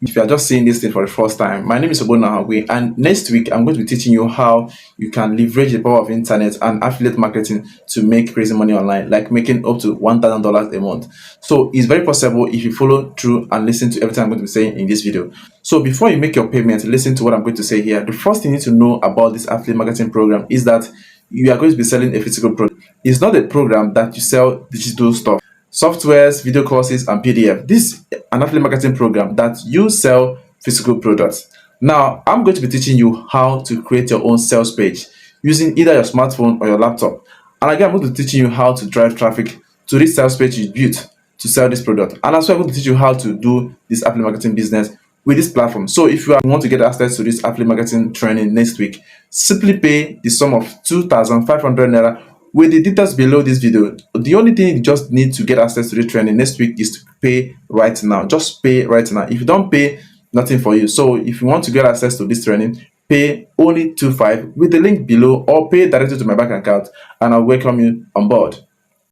If you are just seeing this thing for the first time, my name is Obona Hagwe, and next week I'm going to be teaching you how you can leverage the power of internet and affiliate marketing to make crazy money online, like making up to $1,000 a month. So it's very possible if you follow through and listen to everything I'm going to be saying in this video. So before you make your payment, listen to what I'm going to say here. The first thing you need to know about this affiliate marketing program is that you are going to be selling a physical product. It's not a program that you sell digital stuff, softwares, video courses, and PDF. This is an affiliate marketing program that you sell physical products. Now, I'm going to be teaching you how to create your own sales page using either your smartphone or your laptop. And again, I'm going to be teaching you how to drive traffic to this sales page you built to sell this product. And as well, I'm going to teach you how to do this affiliate marketing business with this platform. So if you want to get access to this affiliate marketing training next week, simply pay the sum of 2,500 naira with the details below this video. The only thing you just need to get access to the training next week is to pay right now. Just pay right now. If you don't pay, nothing for you. So if you want to get access to this training, pay only 2,500 with the link below, or pay directly to my bank account, and I'll welcome you on board.